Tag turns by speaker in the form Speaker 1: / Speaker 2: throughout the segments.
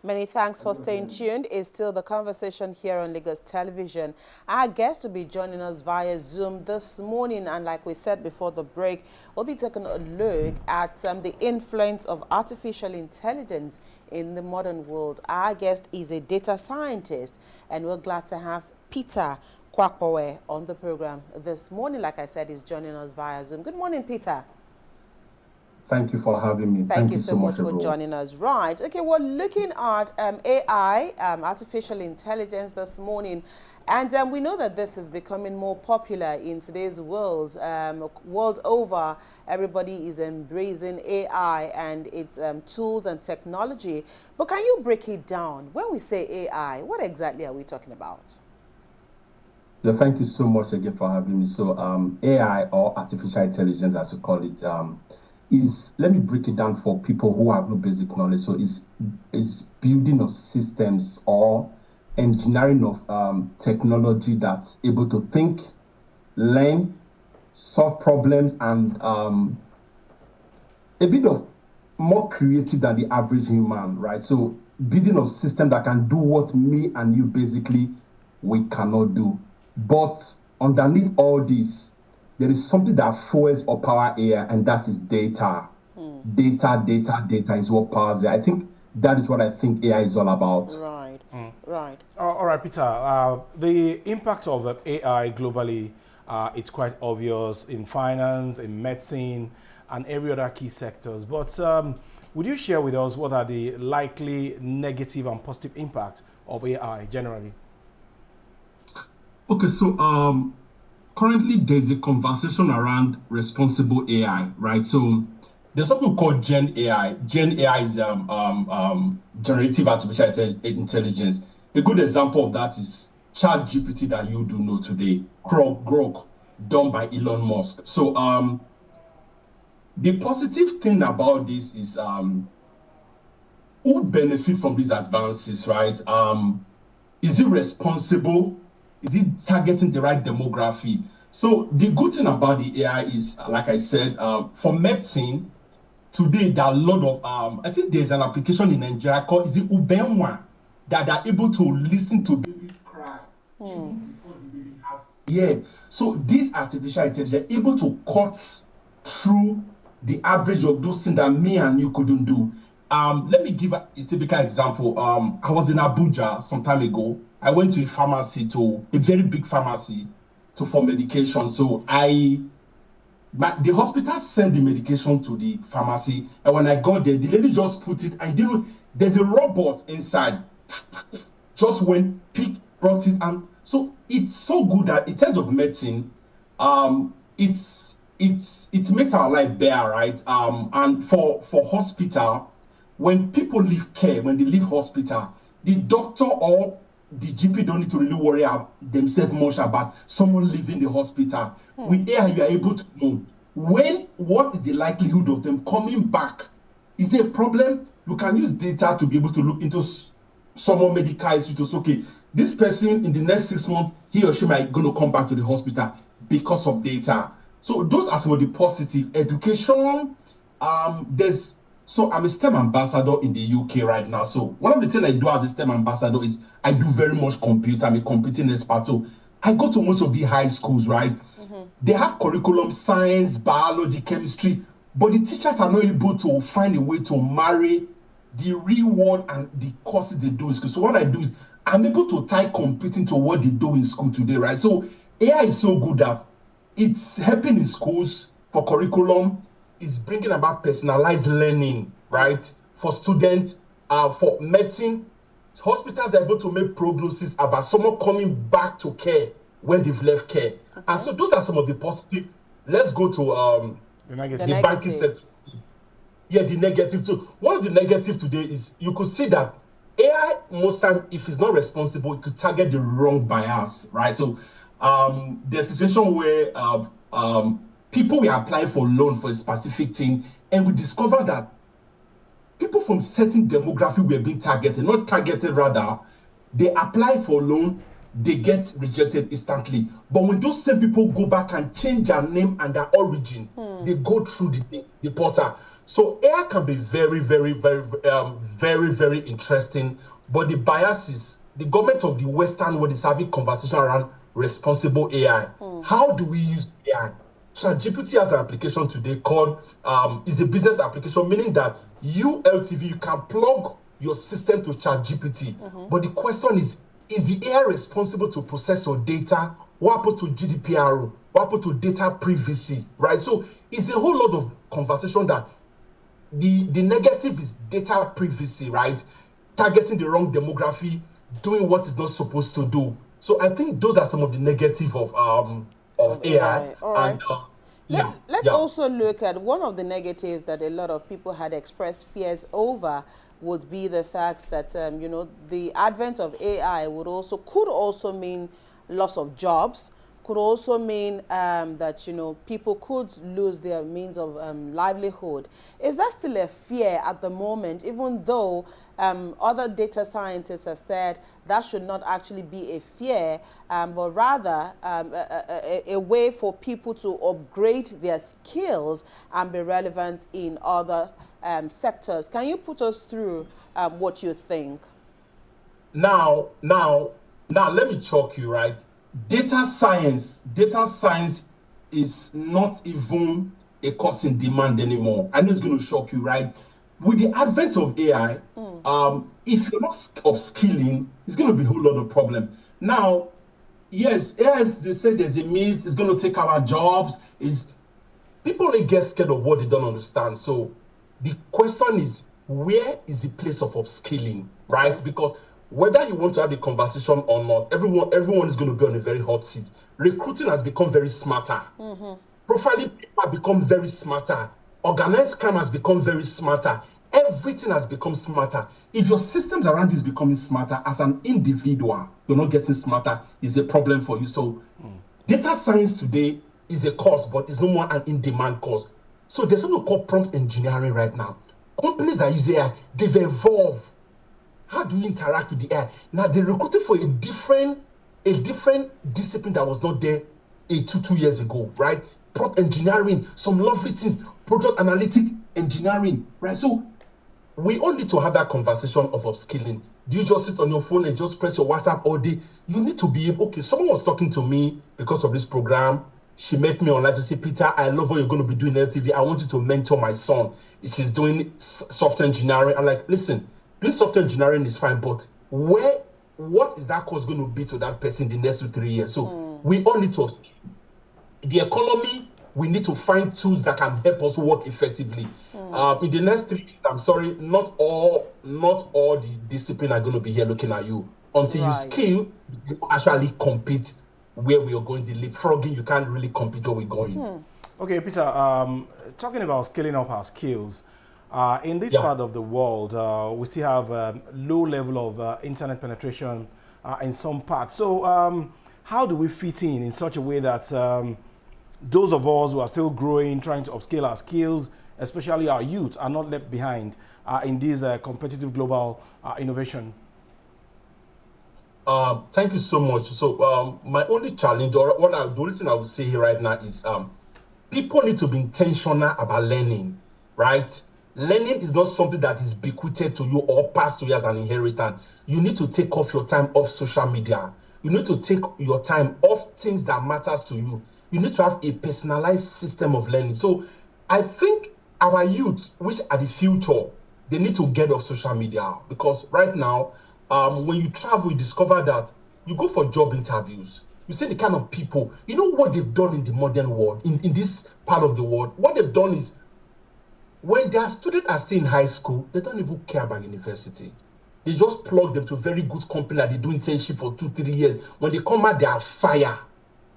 Speaker 1: Many thanks for staying tuned. It's still the conversation here on Lagos Television. Our guest will be joining us via Zoom this morning. And like we said before the break, we'll be taking a look at the influence of artificial intelligence in the modern world. Our guest is a data scientist, and we're glad to have Peter Kwakpoe on the program this morning. Like I said, he's joining us via Zoom. Good morning, Peter.
Speaker 2: Thank you for having me.
Speaker 1: Thank you so much for joining us. Right. Okay, we're looking at AI, artificial intelligence this morning. And we know that this is becoming more popular in today's world. World over, everybody is embracing AI and its tools and technology. But can you break it down? When we say AI, what exactly are we talking about?
Speaker 2: Yeah, thank you so much again for having me. So AI, or artificial intelligence as we call it, let me break it down for people who have no basic knowledge. So it's building of systems or engineering of technology that's able to think, learn, solve problems, and a bit of more creative than the average human, right? So building of system that can do what me and you basically we cannot do. But underneath all this, there is something that fuels or power AI, and that is data. Data is what powers it. I think that is what I think AI is all about.
Speaker 1: Right, right.
Speaker 3: All right, Peter. The impact of AI globally, it's quite obvious in finance, in medicine, and every other key sectors. But would you share with us what are the likely negative and positive impact of AI generally?
Speaker 2: Okay, so currently there's a conversation around responsible AI, right? So there's something called Gen AI. Gen AI is generative artificial intelligence. A good example of that is ChatGPT that you do know today, Grok, done by Elon Musk. So the positive thing about this is who benefit from these advances, right? Is it responsible? Is it targeting the right demography? So the good thing about the AI is, like I said, for medicine, today there are a lot of, I think there's an application in Nigeria called, is it Ubenwa, that are able to listen to babies cry. Yeah, so this artificial intelligence able to cut through the average of those things that me and you couldn't do. Let me give a typical example. I was in Abuja some time ago. I went to a pharmacy, to a very big pharmacy, for medication. So the hospital sent the medication to the pharmacy, and when I got there, the lady just put it, and there's a robot inside. Just went, brought it, and so it's so good that in terms of medicine, it makes our life better, right? And for hospital, when people leave care, when they leave hospital, the doctor or the GP don't need to really worry themselves much about someone leaving the hospital. With AI, you are able to know what is the likelihood of them coming back. Is there a problem? You can use data to be able to look into someone medical issues. Okay, this person in the next 6 months, he or she might going to come back to the hospital because of data. So those are some of the positive. Education, so I'm a STEM ambassador in the UK right now. So one of the things I do as a STEM ambassador is I do very much computer. I'm a computing expert. So I go to most of the high schools, right? They have curriculum, science, biology, chemistry, but the teachers are not able to find a way to marry the real world and the courses they do in school. So what I do is I'm able to tie computing to what they do in school today, right? So AI is so good that it's helping in schools for curriculum. Is bringing about personalized learning, right? For students, for medicine, hospitals are able to make prognosis about someone coming back to care when they've left care. Okay. And so those are some of the positive. Let's go to
Speaker 3: the
Speaker 2: banking sector. Yeah, the negative too. One of the negative today is you could see that AI most time, if it's not responsible, it could target the wrong bias, right? So there's a situation where people will apply for loan for a specific thing, and we discover that people from certain demography were being targeted, not targeted rather. They apply for loan, they get rejected instantly. But when those same people go back and change their name and their origin, they go through the portal. So AI can be very, very, very, very, very interesting. But the biases, the government of the Western world is having conversation around responsible AI. How do we use AI? ChatGPT has an application today called is a business application, meaning that you LTV you can plug your system to ChatGPT. But the question is the AI responsible to process your data? What happened to GDPR? What happened to data privacy? Right? So it's a whole lot of conversation that the negative is data privacy, right? Targeting the wrong demography, doing what it's not supposed to do. So I think those are some of the negative of AI.
Speaker 1: All right.
Speaker 2: And
Speaker 1: Let,
Speaker 2: yeah,
Speaker 1: let's
Speaker 2: yeah.
Speaker 1: also look at one of the negatives that a lot of people had expressed fears over would be the fact that, you know, the advent of AI could also mean loss of jobs, could also mean that, you know, people could lose their means of livelihood. Is that still a fear at the moment, even though other data scientists have said that should not actually be a fear, but rather a way for people to upgrade their skills and be relevant in other sectors? Can you put us through what you think?
Speaker 2: Now, let me chalk you, right? Data science is not even a cost in demand anymore. I know it's going to shock you, right? With the advent of AI, if you're not upskilling, it's going to be a whole lot of problem. Now, yes, as they say, there's a myth, it's going to take our jobs. Is people only get scared of what they don't understand. So the question is, where is the place of upskilling, right?
Speaker 1: Okay.
Speaker 2: Because whether you want to have the conversation or not, everyone is going to be on a very hot seat. Recruiting has become very smarter. Profiling people have become very smarter. Organized crime has become very smarter. Everything has become smarter. If your systems around you is becoming smarter, as an individual, you're not getting smarter, is a problem for you. So data science today is a course, but it's no more an in-demand course. So there's something called prompt engineering right now. Companies that use AI, they've evolved. How do you interact with the AI? Now they're recruiting for a different discipline that was not there two years ago, right? Prompt engineering, some lovely things, product analytic engineering, right? So we all need to have that conversation of upskilling. Do you just sit on your phone and just press your WhatsApp all day? You need to be able, okay, someone was talking to me because of this program. She met me online to say, Peter, I love what you're going to be doing in LTV. I want you to mentor my son. She's doing software engineering. I'm like, listen, doing software engineering is fine, but what is that course going to be to that person in the next 2 3 years? So we all need to, the economy, we need to find tools that can help us work effectively. In the next 3 years, I'm sorry, not all the discipline are going to be here looking at you. Until you skill, you actually compete where we are going. The leapfrogging, you can't really compete where we're going.
Speaker 3: Okay, Peter, talking about scaling up our skills, in this part of the world, we still have low level of internet penetration in some parts. So how do we fit in such a way that those of us who are still growing, trying to upscale our skills, especially our youth, are not left behind in this competitive global innovation?
Speaker 2: Thank you so much. So my only challenge, or the only thing I would say here right now is people need to be intentional about learning, right? Learning is not something that is bequeathed to you or passed to you as an inheritance. You need to take off your time off social media. You need to take your time off things that matters to you. You need to have a personalized system of learning. So I think our youth, which are the future, they need to get off social media, because right now, when you travel, you discover that you go for job interviews. You see the kind of people, you know what they've done in the modern world, in this part of the world. What they've done is, when their students are still in high school, they don't even care about university. They just plug them to a very good company that they do internship for 2 3 years. When they come out, they are fire.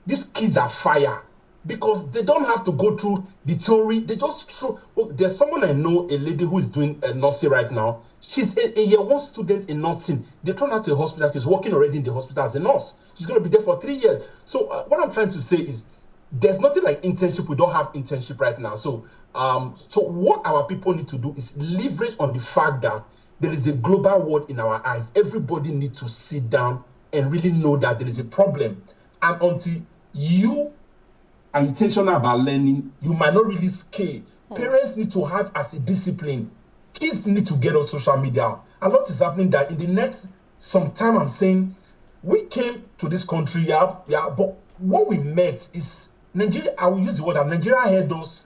Speaker 2: These kids are fire because they don't have to go through the theory. They just throw. Look, there's someone I know, a lady who is doing nursing right now. She's a year one student in nursing. They thrown her to a hospital. She's working already in the hospital as a nurse. She's going to be there for 3 years. So what I'm trying to say is, there's nothing like internship. We don't have internship right now. So what our people need to do is leverage on the fact that there is a global world in our eyes. Everybody needs to sit down and really know that there is a problem. And until you are intentional about learning, you might not really scale. Parents need to have as a discipline. Kids need to get on social media. A lot is happening that in the next some time, I'm saying, we came to this country, but what we met is Nigeria. I will use the word that Nigeria had us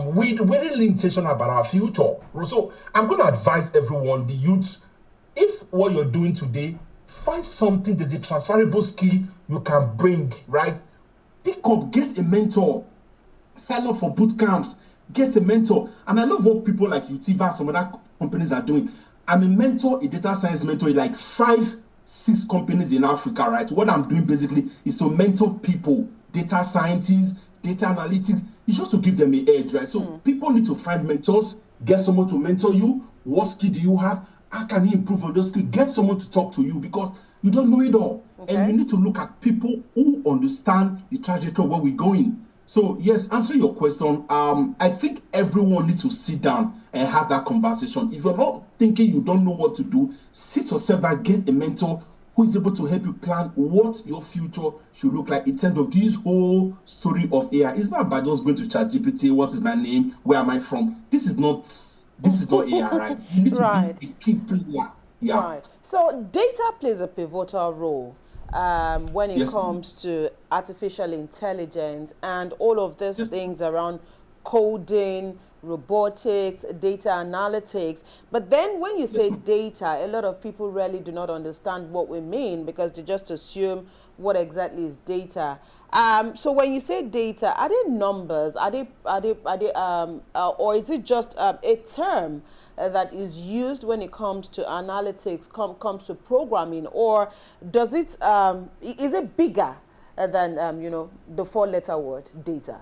Speaker 2: with really intentional about our future. So I'm going to advise everyone, the youth, if what you're doing today, find something that the transferable skill you can bring, right? Pick up, get a mentor, sign up for boot camps, get a mentor. And I love what people like Utiva, some other companies are doing. I'm a mentor, a data science mentor in like 5-6 companies in Africa, right? What I'm doing basically is to mentor people, data scientists, data analytics. It's just to give them an edge, right? So people need to find mentors, get someone to mentor you. What skill do you have? How can you improve on those skills? Get someone to talk to you because you don't know it all.
Speaker 1: Okay.
Speaker 2: And you need to look at people who understand the trajectory of where we're going. So yes, answering your question, I think everyone needs to sit down and have that conversation. If you're not thinking you don't know what to do, sit yourself down, get a mentor who is able to help you plan what your future should look like in terms of this whole story of AI. It's not about just going to ChatGPT, what is my name, where am I from? This is not AI, right? You need to be a key player. Yeah.
Speaker 1: Right. So data plays a pivotal role when it comes to artificial intelligence and all of these things around coding, robotics, data analytics. But then when you say data, a lot of people really do not understand what we mean because they just assume what exactly is data. So when you say data, are they numbers? Are they or is it just a term that is used when it comes to analytics, comes to programming, or does it is it bigger than the 4-letter word data?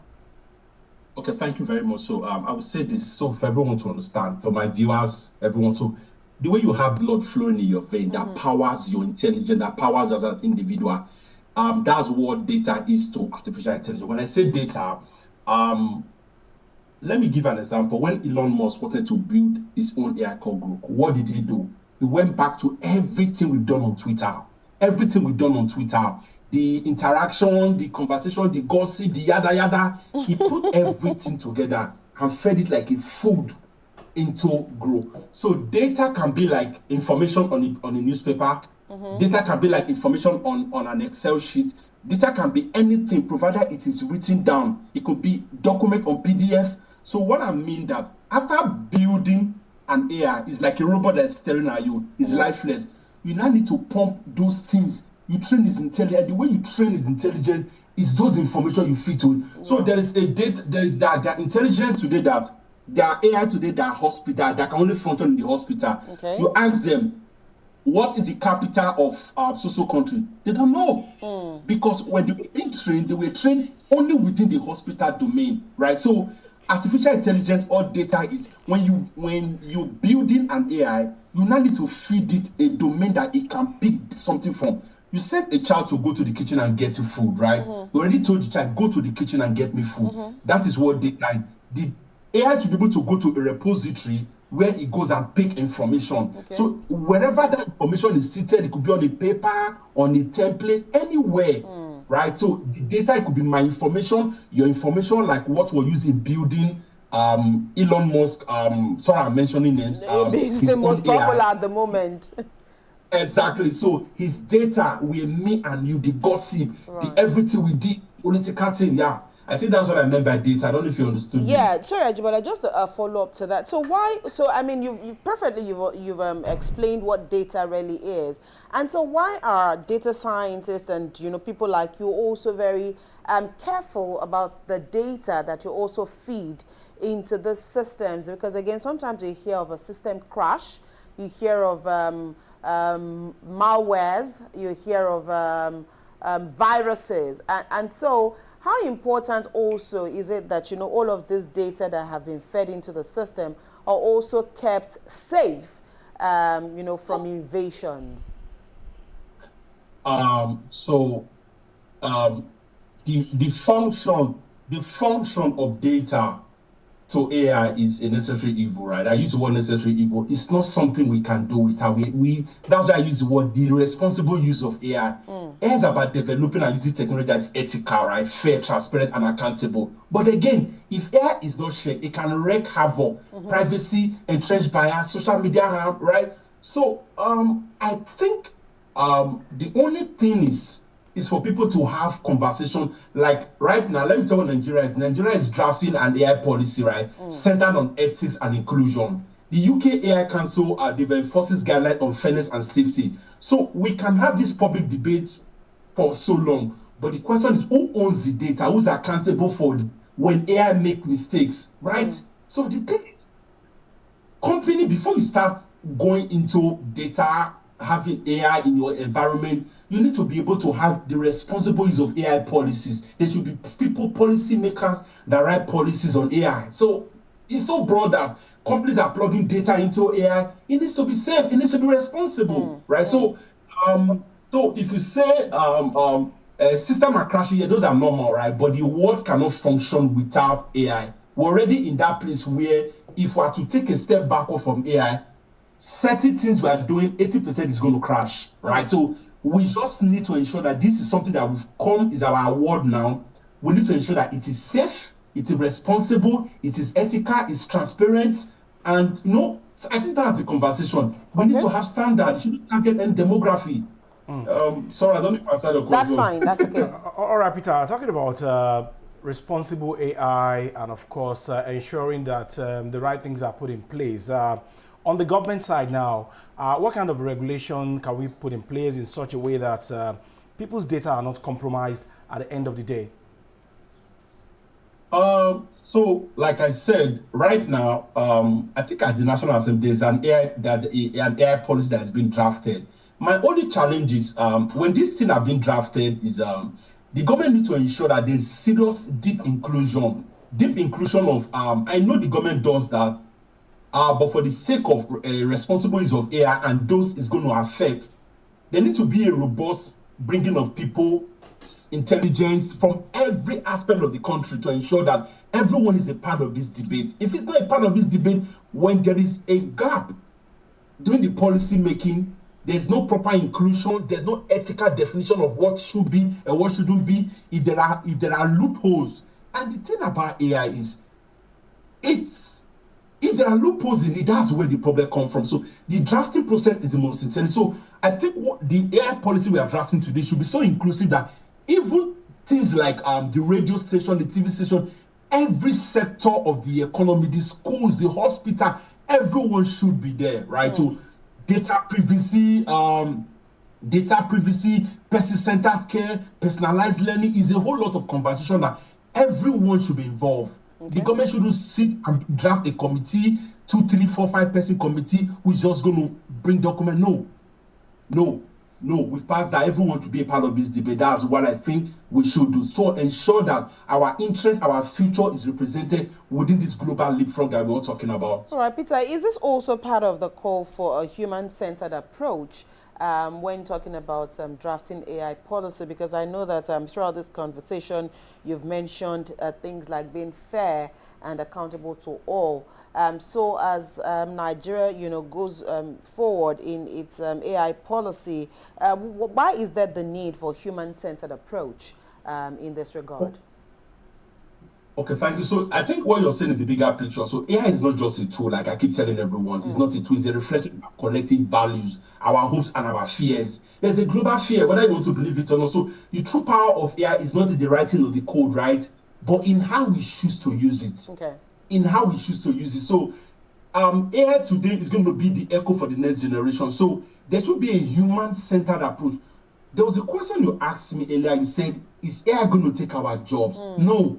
Speaker 2: Okay, thank you very much. So I would say this so for everyone to understand, for my viewers, everyone. So the way you have blood flowing in your vein that powers your intelligence, that powers us as an individual, that's what data is to artificial intelligence. When I say data, let me give an example. When Elon Musk wanted to build his own AI core group, what did he do? He went back to everything we've done on Twitter. Everything we've done on Twitter. The interaction, the conversation, the gossip, the yada yada. He put everything together and fed it like a food into Grow. So data can be like information on a newspaper. Data can be like information on an Excel sheet. Data can be anything, provided it is written down. It could be document on PDF. So what I mean that after building an AI, it's like a robot that's staring at you. It's lifeless. You now need to pump those things. You train his intelligence. The way you train his intelligence is those information you feed to it. So there is that intelligence today that there are AI today that are hospital that can only function in the hospital.
Speaker 1: Okay.
Speaker 2: You ask them, what is the capital of so country? They don't know. Because when they were being trained, they were trained only within the hospital domain, right? So artificial intelligence or data is when you building an AI, you now need to feed it a domain that it can pick something from. You send a child to go to the kitchen and get you food, right? You already told the child, go to the kitchen and get me food. That is what data is. The AI should be able to go to a repository where it goes and pick information. Okay. So wherever that information is seated, it could be on a paper, on a template, anywhere, right? So the data, it could be my information, your information, like what we're using building Elon Musk, sorry, I'm mentioning names.
Speaker 1: He's the most popular at the moment.
Speaker 2: Exactly. So his data, me and you, the gossip, the everything we did, political thing, yeah. I think that's what I meant by data. I don't know if you understood.
Speaker 1: Yeah, sorry, Ajibala, just a follow up to that. So why? So I mean, you've explained what data really is, and so why are data scientists and people like you also very careful about the data that you also feed into the systems? Because again, sometimes you hear of a system crash, you hear of malwares, you hear of viruses, and so. How important also is it that all of this data that have been fed into the system are also kept safe, from invasions?
Speaker 2: The function of data to AI is a necessary evil, right? I use the word necessary evil. It's not something we can do without. That's why I use the word the responsible use of AI. AI is about developing and using technology that is ethical, right? Fair, transparent, and accountable. But again, if AI is not shared, it can wreak havoc, privacy, entrenched bias, social media harm, right? So I think the only thing is for people to have conversation. Like right now, let me tell you, Nigeria is drafting an AI policy, right, centered on ethics and inclusion. The UK AI Council they've enforces guidelines on fairness and safety. So we can have this public debate for so long, but the question is who owns the data, who's accountable for when AI make mistakes, right? So the thing is, company, before you start going into data, having AI in your environment, you need to be able to have the responsible use of AI policies. There should be people, policy makers that write policies on AI. So it's so broad that companies are plugging data into AI. It needs to be safe. It needs to be responsible, right? So if you say system are crashing, yeah, those are normal, right? But the world cannot function without AI. We're already in that place where if we are to take a step backward from AI, certain things we are doing, 80% is going to crash, right? So we just need to ensure that this is something that we've come, is our award now. We need to ensure that it is safe, it is responsible, it is ethical, it's transparent, and I think that's the conversation. We need to have standards. You shouldn't target any demography. Sorry, I don't know if I answered your question.
Speaker 1: That's fine. That's okay.
Speaker 3: All right, Peter, talking about responsible AI and, of course, ensuring that the right things are put in place. On the government side now, what kind of regulation can we put in place in such a way that people's data are not compromised at the end of the day?
Speaker 2: So, like I said, right now, I think at the National Assembly, there's an AI policy that has been drafted. My only challenge is when this thing has been drafted is the government needs to ensure that there's serious deep inclusion of I know the government does that, but for the sake of responsible use of AI and those it's going to affect, there needs to be a robust bringing of people, intelligence from every aspect of the country to ensure that everyone is a part of this debate. If it's not a part of this debate, when there is a gap during the policy making, there's no proper inclusion, there's no ethical definition of what should be and what shouldn't be, if there are loopholes. And the thing about AI is, if there are loopholes in it, that's where the problem comes from. So the drafting process is the most intense. So I think what the AI policy we are drafting today should be so inclusive that even things like the radio station, the TV station, every sector of the economy, the schools, the hospital, everyone should be there, right? So data privacy, person-centered care, personalized learning is a whole lot of conversation that everyone should be involved. The government shouldn't sit and draft a committee, 2, 3, 4, 5 person committee who's just going to bring document. No, we've passed that. Everyone to be a part of this debate. That's what I think we should do. So ensure that our interest, our future is represented within this global leapfrog that we're talking about.
Speaker 1: All right, Peter, is this also part of the call for a human-centered approach when talking about drafting AI policy? Because I know that throughout this conversation, you've mentioned things like being fair and accountable to all. So as Nigeria, goes forward in its AI policy, why is there the need for human-centered approach in this regard?
Speaker 2: Okay, thank you. So I think what you're saying is the bigger picture. So AI is not just a tool, like I keep telling everyone. It's not a tool, it's a reflection of our collective values, our hopes and our fears. There's a global fear, whether you want to believe it or not. So the true power of AI is not in the writing of the code, right? But in how we choose to use it.
Speaker 1: Okay.
Speaker 2: In how we choose to use it. So AI today is going to be the echo for the next generation. So there should be a human-centered approach. There was a question you asked me earlier. You said, is AI going to take our jobs? No.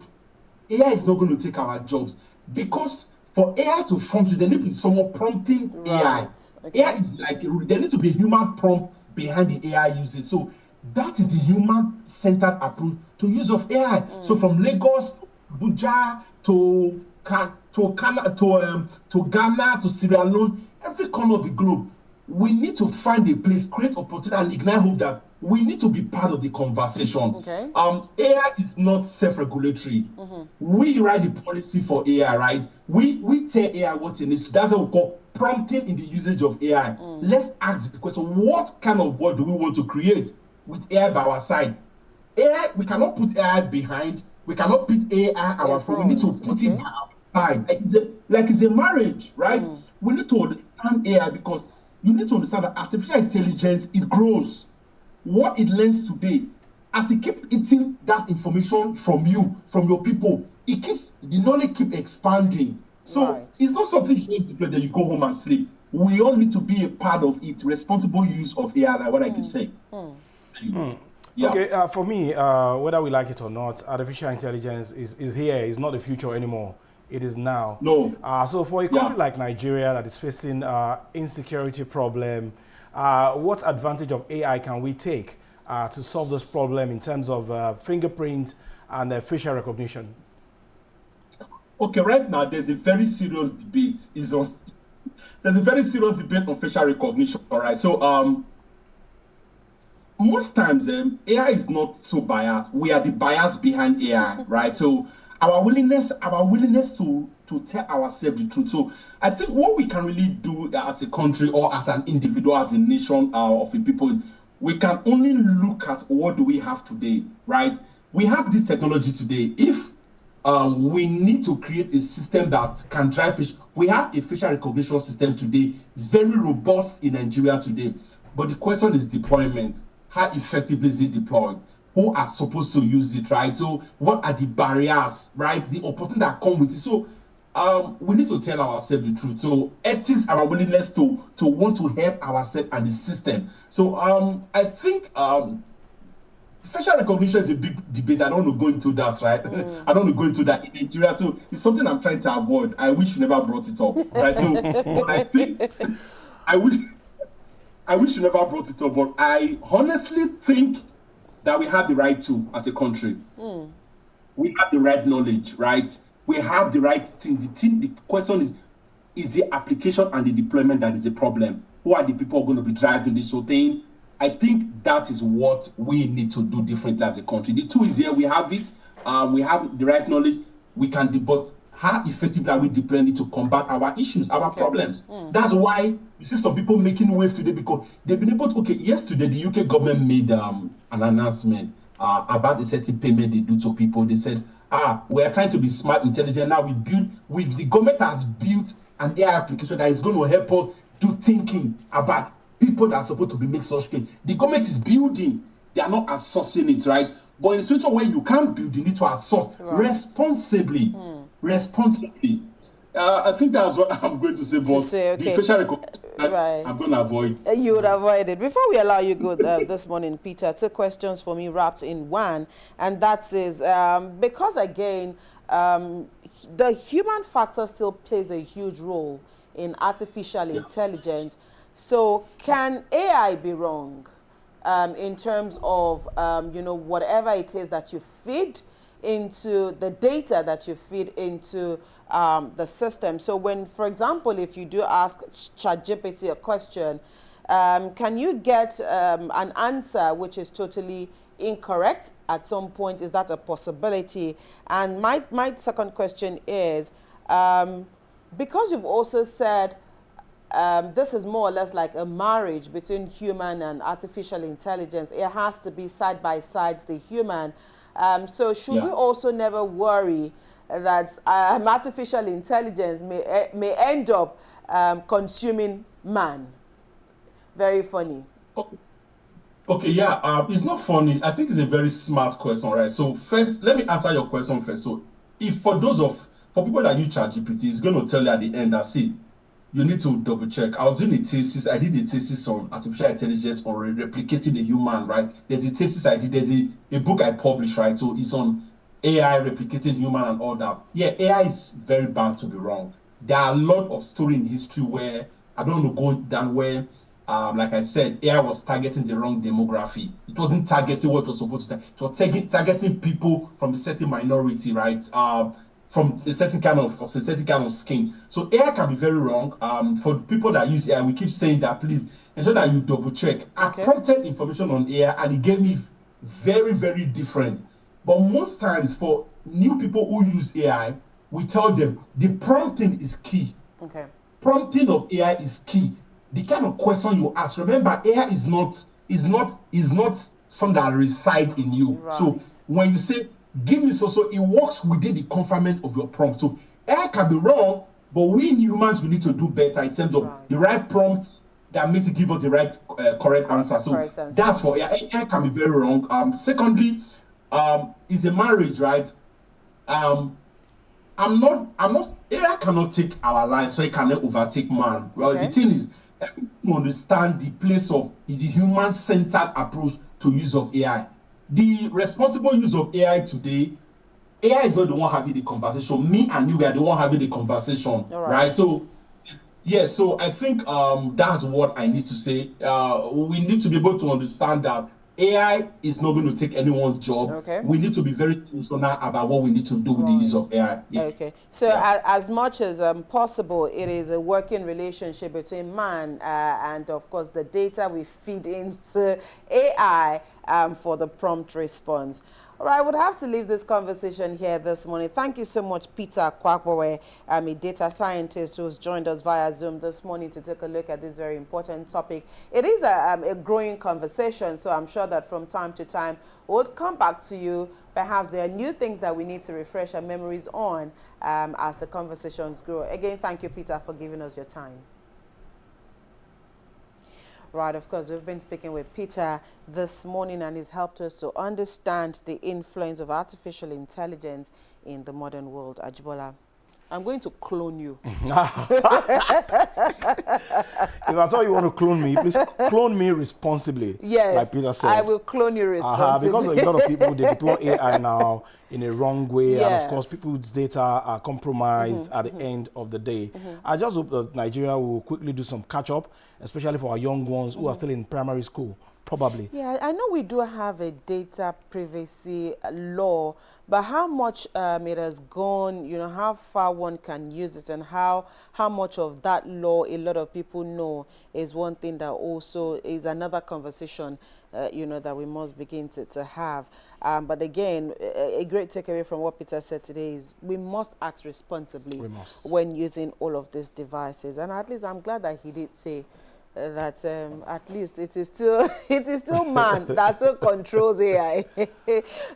Speaker 2: AI is not going to take our jobs, because for AI to function, there needs to be someone prompting AI. Okay. AI is like, there needs to be a human prompt behind the AI usage. So that is the human-centered approach to use of AI. So from Lagos to Abuja to Ghana to Sierra Leone, every corner of the globe, we need to find a place, create opportunity, and ignite hope that we need to be part of the conversation.
Speaker 1: Okay.
Speaker 2: AI is not self-regulatory. We write the policy for AI, right? We tell AI what it needs to. That's what we call prompting in the usage of AI. Let's ask the question: what kind of world do we want to create with AI by our side? AI, we cannot put AI behind. We cannot put AI our friend. We need to put it by our side. Like it's a marriage, right? We need to understand AI because you need to understand that artificial intelligence, it grows. What it learns today, as it keeps eating that information from you, from your people, it keeps, the knowledge keep expanding. So it's not something you just declare that you go home and sleep. We all need to be a part of it. Responsible use of AI, like what I keep saying.
Speaker 3: Yeah. Okay, for me, whether we like it or not, artificial intelligence is here. It's not the future anymore. It is now.
Speaker 2: No.
Speaker 3: So for a country like Nigeria that is facing insecurity problem, what advantage of AI can we take to solve this problem in terms of fingerprint and facial recognition?
Speaker 2: Okay, right now there's a very serious debate. There's a very serious debate on facial recognition. All right, so most times AI is not so biased. We are the bias behind AI, right? So our willingness to tell ourselves the truth. So I think what we can really do as a country or as an individual, as a nation of the people, is we can only look at what do we have today, right? We have this technology today. If we need to create a system that can drive fish, we have a facial recognition system today, very robust in Nigeria today. But the question is deployment. How effectively is it deployed? Who are supposed to use it, right? So what are the barriers, right? The opportunity that come with it. So we need to tell ourselves the truth. So ethics, our willingness to want to help ourselves and the system. So I think facial recognition is a big debate. I don't want to go into that, right? I don't want to go into that in Nigeria. So it's something I'm trying to avoid. I wish you never brought it up, right? So but I think I wish you never brought it up, but I honestly think that we have the right tool as a country. We have the right knowledge, right? We have the right thing. The question is the application and the deployment that is the problem? Who are the people going to be driving this whole thing? I think that is what we need to do differently as a country. The tool is here, we have it, we have the right knowledge, we can debate. How effectively are we deploying it to combat our issues, our problems? That's why you see some people making waves today because they've been able to, yesterday the UK government made an announcement about a certain payment they do to people. They said, we're trying to be smart, intelligent. Now the government has built an AI application that is going to help us do thinking about people that are supposed to be make such things. The government is building, they are not outsourcing it, right? But in a situation where you can't build, you need to outsource responsibly. Responsibly. I think that's what I'm going to say, but the facial recognition, I'm going to avoid.
Speaker 1: You would avoid it. Before we allow you go this morning, Peter, 2 questions for me wrapped in one, and that is because, again, the human factor still plays a huge role in artificial intelligence. So can AI be wrong in terms of, whatever it is that you feed into the data that you feed into the system? So when, for example, if you do ask ChatGPT a question, can you get an answer which is totally incorrect at some point? Is that a possibility? And my second question is, because you've also said this is more or less like a marriage between human and artificial intelligence. It has to be side by side, the human. So should we also never worry that artificial intelligence may end up consuming man? Very funny.
Speaker 2: Okay, it's not funny. I think it's a very smart question, right? So first, let me answer your question first. So if for people that use ChatGPT, it's going to tell you at the end, that's it. You need to double check. I was doing a thesis. I did a thesis on artificial intelligence or replicating the human, right? There's a thesis I did. There's a book I published, right? So it's on AI replicating human and all that. Yeah, AI is very bound to be wrong. There are a lot of stories in history where I don't want to go down where, like I said, AI was targeting the wrong demography. It wasn't targeting what it was supposed to. It was targeting people from a certain minority, right? from a certain kind of skin. So AI can be very wrong. For people that use AI, we keep saying that please ensure that you double check. I prompted information on AI and it gave me very, very different. But most times for new people who use AI, we tell them the prompting is key.
Speaker 1: Okay.
Speaker 2: Prompting of AI is key. The kind of question you ask. Remember, AI is not something that reside in you.
Speaker 1: Right.
Speaker 2: So when you say give me so it works within the confinement of your prompt. So AI can be wrong, but we humans we need to do better in terms of the right prompt that makes it give us the right correct answer. So that's for AI. AI can be very wrong. Secondly, is a marriage, right? AI cannot take our lives, so it cannot overtake man. Well, the thing is, to understand the place of the human-centered approach to use of AI. The responsible use of AI today, AI is not the one having the conversation. Me and you are the one having the conversation, right? So, yes, so I think that's what I need to say. We need to be able to understand that AI is not going to take anyone's job.
Speaker 1: Okay.
Speaker 2: We need to be very intentional about what we need to do with the use of AI.
Speaker 1: Yeah. Okay. So as much as possible, it is a working relationship between man and, of course, the data we feed into AI for the prompt response. All right, I would have to leave this conversation here this morning. Thank you so much, Peter Kwakwawe, a data scientist who's joined us via Zoom this morning to take a look at this very important topic. It is a growing conversation, so I'm sure that from time to time, we'll come back to you. Perhaps there are new things that we need to refresh our memories on as the conversations grow. Again, thank you, Peter, for giving us your time. Right, of course, we've been speaking with Peter this morning and he's helped us to understand the influence of artificial intelligence in the modern world. Ajibola, I'm going to clone you.
Speaker 3: If that's all you want to clone me, please clone me responsibly.
Speaker 1: Yes,
Speaker 3: like Peter said.
Speaker 1: I will clone you responsibly.
Speaker 3: Because a lot of people, they deploy AI now in a wrong way. And of course, people's data are compromised at the end of the day. I just hope that Nigeria will quickly do some catch up, especially for our young ones who are still in primary school. Probably. Yeah,
Speaker 1: I know we do have a data privacy law, but how much it has gone, you know, how far one can use it and how much of that law a lot of people know is one thing that also is another conversation, you know, that we must begin to have. But again, a great takeaway from what Peter said today is we must act responsibly when using all of these devices. And at least I'm glad that he did say that at least it is still man that still controls AI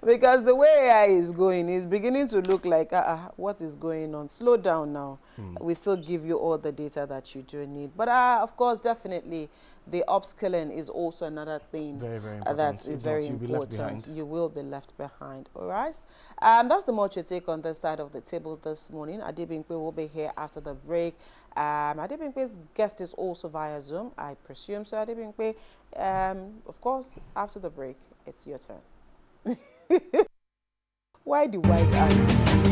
Speaker 1: because the way AI is going is beginning to look like what is going on. Slow down now. We still give you all the data that you do need, but of course, definitely the upskilling is also another thing that is very important. You will be left behind. All right, that's the much you take on this side of the table this morning. Adebinkwe will be here after the break. Adebinkwe's guest is also via Zoom, I presume. So Adebinkwe, of course, after the break, it's your turn. Why the wide eyes?